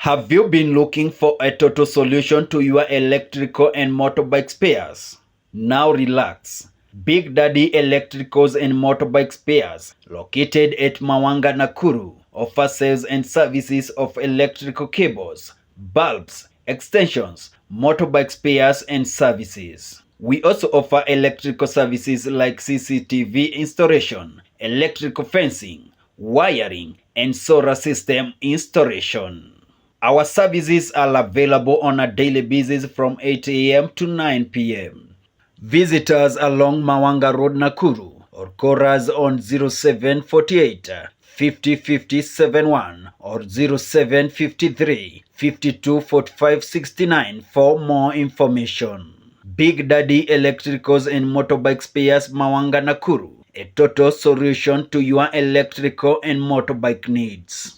Have you been looking for a total solution to your electrical and motorbike spares? Now relax. Big Daddy Electricals and Motorbike Spares, located at Mawanga, Nakuru, offer sales and services of electrical cables, bulbs, extensions, motorbike spares and services. We also offer electrical services like CCTV installation, electrical fencing, wiring, and solar system installation. Our services are available on a daily basis from 8 a.m. to 9 p.m. Visit us along Mawanga Road, Nakuru, or call us on 0748 50 50 71 or 0753 52 45 69 for more information. Big Daddy Electricals and Motorbike Spares, Mawanga, Nakuru, a total solution to your electrical and motorbike needs.